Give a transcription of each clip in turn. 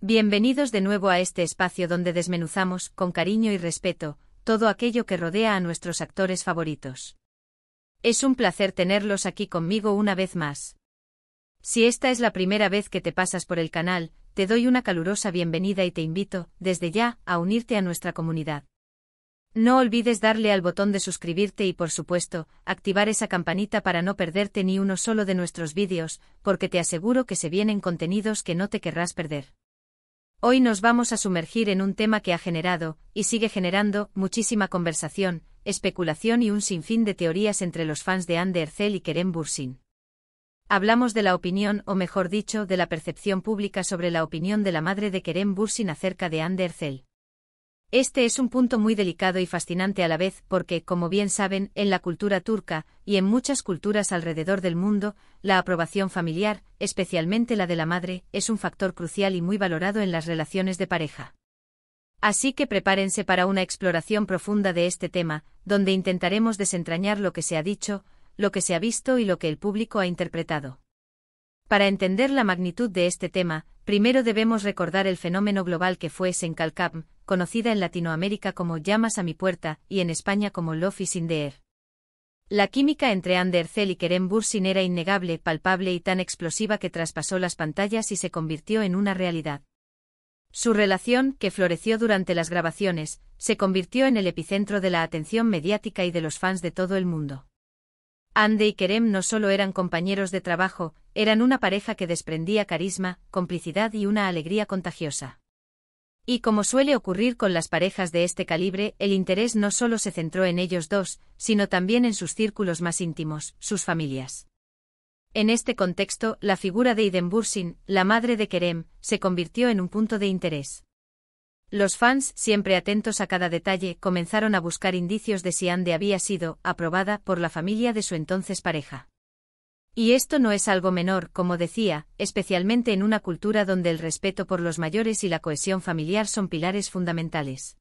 Bienvenidos de nuevo a este espacio donde desmenuzamos, con cariño y respeto, todo aquello que rodea a nuestros actores favoritos. Es un placer tenerlos aquí conmigo una vez más. Si esta es la primera vez que te pasas por el canal, te doy una calurosa bienvenida y te invito, desde ya, a unirte a nuestra comunidad. No olvides darle al botón de suscribirte y por supuesto, activar esa campanita para no perderte ni uno solo de nuestros vídeos, porque te aseguro que se vienen contenidos que no te querrás perder. Hoy nos vamos a sumergir en un tema que ha generado, y sigue generando, muchísima conversación, especulación y un sinfín de teorías entre los fans de Hande Erçel y Kerem Bürsin. Hablamos de la opinión, o mejor dicho, de la percepción pública sobre la opinión de la madre de Kerem Bürsin acerca de Hande Erçel. Este es un punto muy delicado y fascinante a la vez porque, como bien saben, en la cultura turca, y en muchas culturas alrededor del mundo, la aprobación familiar, especialmente la de la madre, es un factor crucial y muy valorado en las relaciones de pareja. Así que prepárense para una exploración profunda de este tema, donde intentaremos desentrañar lo que se ha dicho, lo que se ha visto y lo que el público ha interpretado. Para entender la magnitud de este tema, primero debemos recordar el fenómeno global que fue Senkalkam, conocida en Latinoamérica como Llamas a mi puerta y en España como Love is in the air. La química entre Hande Erçel y Kerem Bürsin era innegable, palpable y tan explosiva que traspasó las pantallas y se convirtió en una realidad. Su relación, que floreció durante las grabaciones, se convirtió en el epicentro de la atención mediática y de los fans de todo el mundo. Hande y Kerem no solo eran compañeros de trabajo, eran una pareja que desprendía carisma, complicidad y una alegría contagiosa. Y como suele ocurrir con las parejas de este calibre, el interés no solo se centró en ellos dos, sino también en sus círculos más íntimos, sus familias. En este contexto, la figura de Idem Bürsin, la madre de Kerem, se convirtió en un punto de interés. Los fans, siempre atentos a cada detalle, comenzaron a buscar indicios de si Hande había sido aprobada por la familia de su entonces pareja. Y esto no es algo menor, como decía, especialmente en una cultura donde el respeto por los mayores y la cohesión familiar son pilares fundamentales.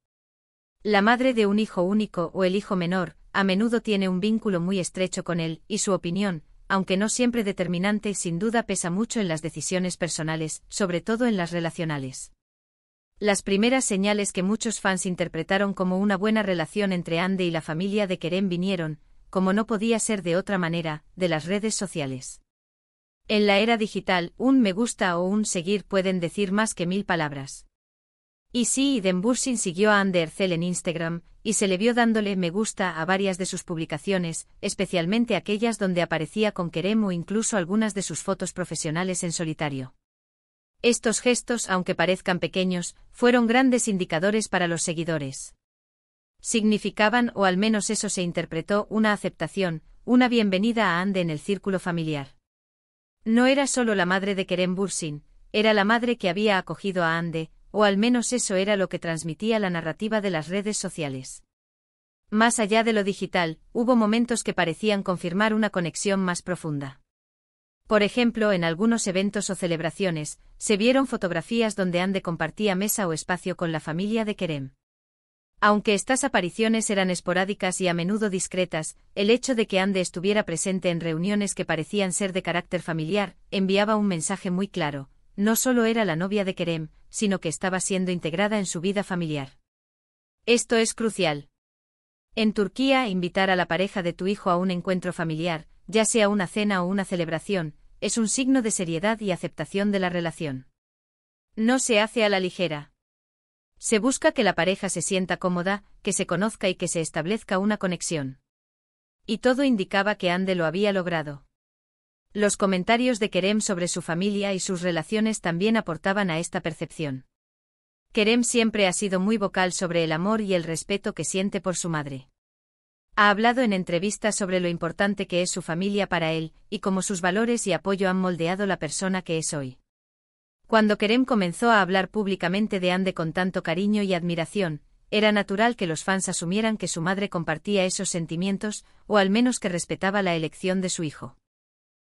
La madre de un hijo único o el hijo menor, a menudo tiene un vínculo muy estrecho con él, y su opinión, aunque no siempre determinante, sin duda pesa mucho en las decisiones personales, sobre todo en las relacionales. Las primeras señales que muchos fans interpretaron como una buena relación entre Hande y la familia de Kerem vinieron, como no podía ser de otra manera, de las redes sociales. En la era digital, un me gusta o un seguir pueden decir más que 1000 palabras. Y sí, Idem Bürsin siguió a Hande Erçel en Instagram, y se le vio dándole me gusta a varias de sus publicaciones, especialmente aquellas donde aparecía con Kerem o incluso algunas de sus fotos profesionales en solitario. Estos gestos, aunque parezcan pequeños, fueron grandes indicadores para los seguidores. Significaban, o al menos eso se interpretó, una aceptación, una bienvenida a Hande en el círculo familiar. No era solo la madre de Kerem Bürsin, era la madre que había acogido a Hande, o al menos eso era lo que transmitía la narrativa de las redes sociales. Más allá de lo digital, hubo momentos que parecían confirmar una conexión más profunda. Por ejemplo, en algunos eventos o celebraciones, se vieron fotografías donde Hande compartía mesa o espacio con la familia de Kerem. Aunque estas apariciones eran esporádicas y a menudo discretas, el hecho de que Hande estuviera presente en reuniones que parecían ser de carácter familiar, enviaba un mensaje muy claro: no solo era la novia de Kerem, sino que estaba siendo integrada en su vida familiar. Esto es crucial. En Turquía, invitar a la pareja de tu hijo a un encuentro familiar, ya sea una cena o una celebración, es un signo de seriedad y aceptación de la relación. No se hace a la ligera. Se busca que la pareja se sienta cómoda, que se conozca y que se establezca una conexión. Y todo indicaba que Hande lo había logrado. Los comentarios de Kerem sobre su familia y sus relaciones también aportaban a esta percepción. Kerem siempre ha sido muy vocal sobre el amor y el respeto que siente por su madre. Ha hablado en entrevistas sobre lo importante que es su familia para él, y cómo sus valores y apoyo han moldeado la persona que es hoy. Cuando Kerem comenzó a hablar públicamente de Hande con tanto cariño y admiración, era natural que los fans asumieran que su madre compartía esos sentimientos, o al menos que respetaba la elección de su hijo.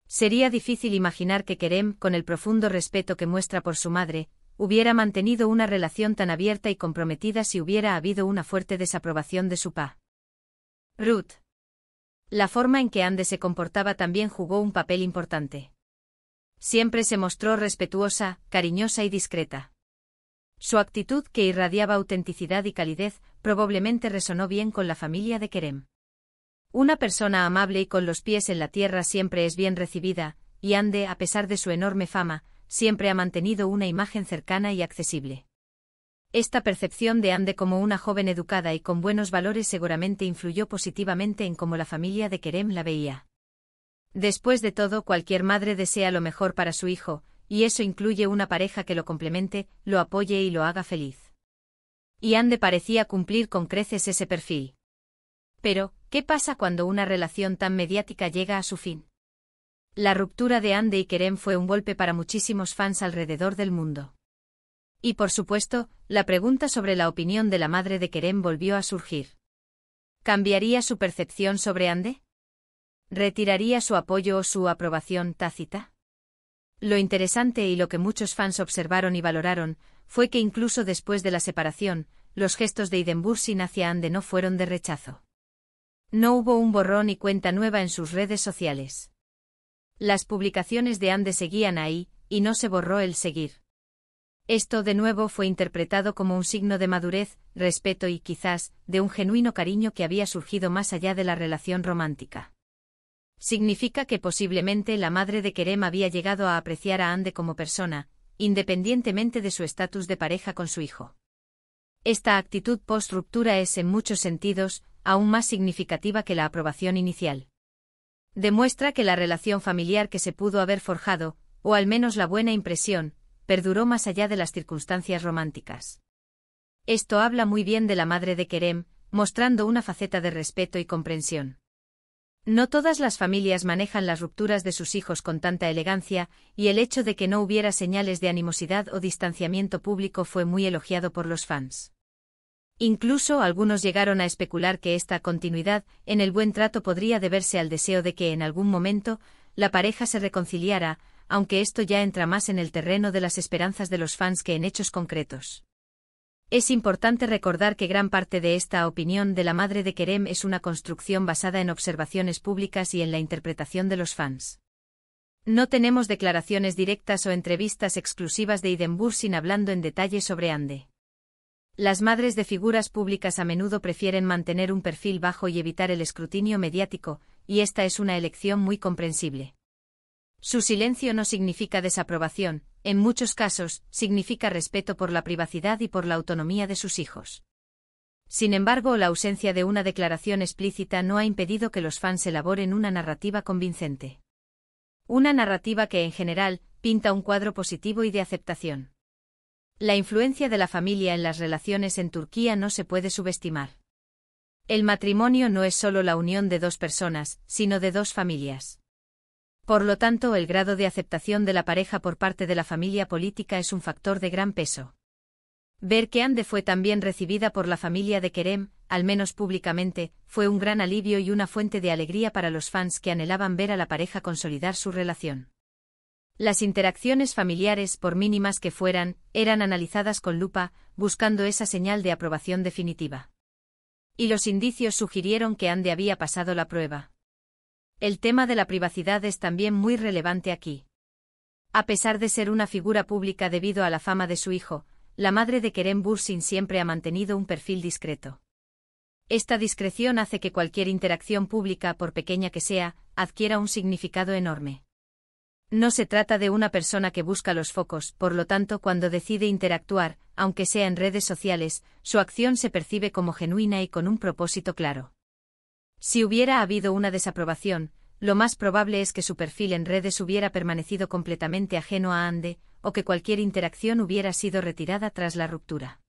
Sería difícil imaginar que Kerem, con el profundo respeto que muestra por su madre, hubiera mantenido una relación tan abierta y comprometida si hubiera habido una fuerte desaprobación de su pa. Ruth. La forma en que Hande se comportaba también jugó un papel importante. Siempre se mostró respetuosa, cariñosa y discreta. Su actitud, que irradiaba autenticidad y calidez, probablemente resonó bien con la familia de Kerem. Una persona amable y con los pies en la tierra siempre es bien recibida, y Hande, a pesar de su enorme fama, siempre ha mantenido una imagen cercana y accesible. Esta percepción de Hande como una joven educada y con buenos valores seguramente influyó positivamente en cómo la familia de Kerem la veía. Después de todo, cualquier madre desea lo mejor para su hijo, y eso incluye una pareja que lo complemente, lo apoye y lo haga feliz. Y Hande parecía cumplir con creces ese perfil. Pero, ¿qué pasa cuando una relación tan mediática llega a su fin? La ruptura de Hande y Kerem fue un golpe para muchísimos fans alrededor del mundo. Y por supuesto, la pregunta sobre la opinión de la madre de Kerem volvió a surgir. ¿Cambiaría su percepción sobre Hande? ¿Retiraría su apoyo o su aprobación tácita? Lo interesante y lo que muchos fans observaron y valoraron, fue que incluso después de la separación, los gestos de Idembursin hacia Hande no fueron de rechazo. No hubo un borrón y cuenta nueva en sus redes sociales. Las publicaciones de Hande seguían ahí, y no se borró el seguir. Esto de nuevo fue interpretado como un signo de madurez, respeto y, quizás, de un genuino cariño que había surgido más allá de la relación romántica. Significa que posiblemente la madre de Kerem había llegado a apreciar a Hande como persona, independientemente de su estatus de pareja con su hijo. Esta actitud post-ruptura es, en muchos sentidos, aún más significativa que la aprobación inicial. Demuestra que la relación familiar que se pudo haber forjado, o al menos la buena impresión, perduró más allá de las circunstancias románticas. Esto habla muy bien de la madre de Kerem, mostrando una faceta de respeto y comprensión. No todas las familias manejan las rupturas de sus hijos con tanta elegancia, y el hecho de que no hubiera señales de animosidad o distanciamiento público fue muy elogiado por los fans. Incluso algunos llegaron a especular que esta continuidad en el buen trato podría deberse al deseo de que en algún momento la pareja se reconciliara, aunque esto ya entra más en el terreno de las esperanzas de los fans que en hechos concretos. Es importante recordar que gran parte de esta opinión de la madre de Kerem es una construcción basada en observaciones públicas y en la interpretación de los fans. No tenemos declaraciones directas o entrevistas exclusivas de Idembursin hablando en detalle sobre Hande. Las madres de figuras públicas a menudo prefieren mantener un perfil bajo y evitar el escrutinio mediático, y esta es una elección muy comprensible. Su silencio no significa desaprobación, en muchos casos, significa respeto por la privacidad y por la autonomía de sus hijos. Sin embargo, la ausencia de una declaración explícita no ha impedido que los fans elaboren una narrativa convincente. Una narrativa que, en general, pinta un cuadro positivo y de aceptación. La influencia de la familia en las relaciones en Turquía no se puede subestimar. El matrimonio no es solo la unión de dos personas, sino de dos familias. Por lo tanto, el grado de aceptación de la pareja por parte de la familia política es un factor de gran peso. Ver que Hande fue tan bien recibida por la familia de Kerem, al menos públicamente, fue un gran alivio y una fuente de alegría para los fans que anhelaban ver a la pareja consolidar su relación. Las interacciones familiares, por mínimas que fueran, eran analizadas con lupa, buscando esa señal de aprobación definitiva. Y los indicios sugirieron que Hande había pasado la prueba. El tema de la privacidad es también muy relevante aquí. A pesar de ser una figura pública debido a la fama de su hijo, la madre de Kerem Bürsin siempre ha mantenido un perfil discreto. Esta discreción hace que cualquier interacción pública, por pequeña que sea, adquiera un significado enorme. No se trata de una persona que busca los focos, por lo tanto, cuando decide interactuar, aunque sea en redes sociales, su acción se percibe como genuina y con un propósito claro. Si hubiera habido una desaprobación, lo más probable es que su perfil en redes hubiera permanecido completamente ajeno a Hande, o que cualquier interacción hubiera sido retirada tras la ruptura.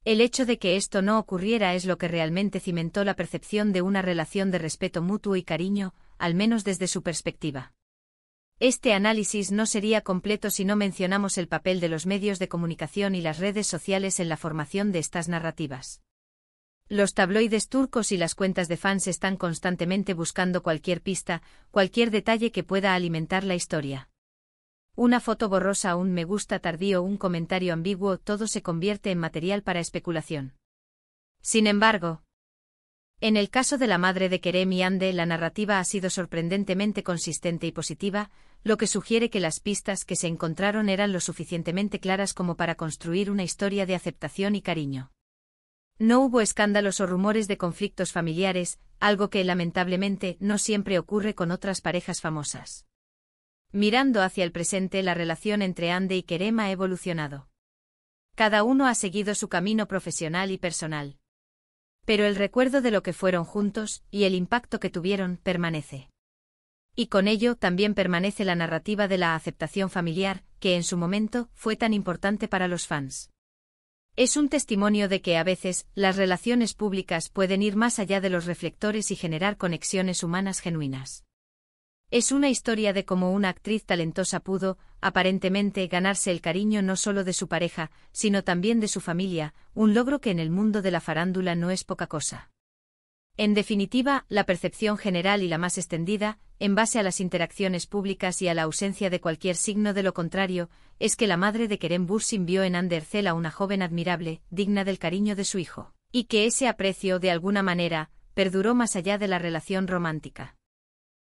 El hecho de que esto no ocurriera es lo que realmente cimentó la percepción de una relación de respeto mutuo y cariño, al menos desde su perspectiva. Este análisis no sería completo si no mencionamos el papel de los medios de comunicación y las redes sociales en la formación de estas narrativas. Los tabloides turcos y las cuentas de fans están constantemente buscando cualquier pista, cualquier detalle que pueda alimentar la historia. Una foto borrosa, un me gusta tardío, un comentario ambiguo, todo se convierte en material para especulación. Sin embargo, En el caso de la madre de Kerem y Ande, la narrativa ha sido sorprendentemente consistente y positiva, lo que sugiere que las pistas que se encontraron eran lo suficientemente claras como para construir una historia de aceptación y cariño. No hubo escándalos o rumores de conflictos familiares, algo que lamentablemente no siempre ocurre con otras parejas famosas. Mirando hacia el presente, la relación entre Ande y Kerem ha evolucionado. Cada uno ha seguido su camino profesional y personal. Pero el recuerdo de lo que fueron juntos, y el impacto que tuvieron, permanece. Y con ello también permanece la narrativa de la aceptación familiar, que en su momento fue tan importante para los fans. Es un testimonio de que a veces, las relaciones públicas pueden ir más allá de los reflectores y generar conexiones humanas genuinas. Es una historia de cómo una actriz talentosa pudo, aparentemente, ganarse el cariño no solo de su pareja, sino también de su familia, un logro que en el mundo de la farándula no es poca cosa. En definitiva, la percepción general y la más extendida, en base a las interacciones públicas y a la ausencia de cualquier signo de lo contrario, es que la madre de Kerem Bürsin vio en Hande Erçel a una joven admirable, digna del cariño de su hijo, y que ese aprecio, de alguna manera, perduró más allá de la relación romántica.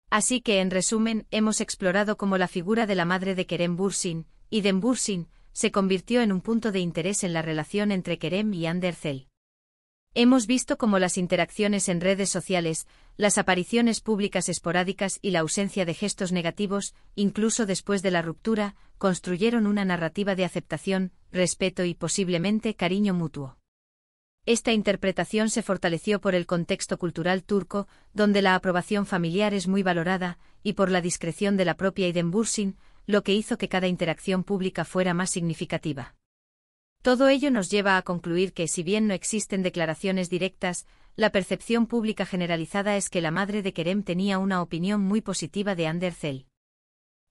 Así que, en resumen, hemos explorado cómo la figura de la madre de Kerem Bürsin, Idem Bürsin, se convirtió en un punto de interés en la relación entre Kerem y Hande Erçel. Hemos visto cómo las interacciones en redes sociales, las apariciones públicas esporádicas y la ausencia de gestos negativos, incluso después de la ruptura, construyeron una narrativa de aceptación, respeto y posiblemente cariño mutuo. Esta interpretación se fortaleció por el contexto cultural turco, donde la aprobación familiar es muy valorada, y por la discreción de la propia Idem Bürsin, lo que hizo que cada interacción pública fuera más significativa. Todo ello nos lleva a concluir que, si bien no existen declaraciones directas, la percepción pública generalizada es que la madre de Kerem tenía una opinión muy positiva de Hande Erçel.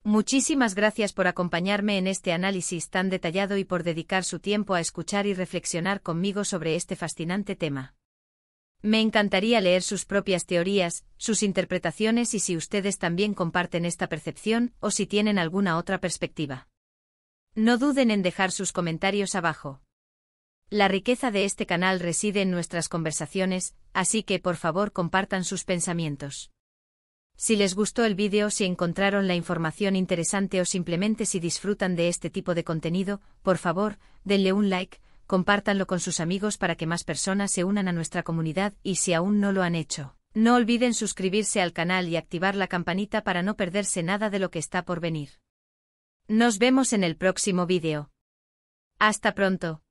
Muchísimas gracias por acompañarme en este análisis tan detallado y por dedicar su tiempo a escuchar y reflexionar conmigo sobre este fascinante tema. Me encantaría leer sus propias teorías, sus interpretaciones y si ustedes también comparten esta percepción o si tienen alguna otra perspectiva. No duden en dejar sus comentarios abajo. La riqueza de este canal reside en nuestras conversaciones, así que por favor compartan sus pensamientos. Si les gustó el vídeo, si encontraron la información interesante o simplemente si disfrutan de este tipo de contenido, por favor, denle un like, compártanlo con sus amigos para que más personas se unan a nuestra comunidad y si aún no lo han hecho, no olviden suscribirse al canal y activar la campanita para no perderse nada de lo que está por venir. Nos vemos en el próximo vídeo. Hasta pronto.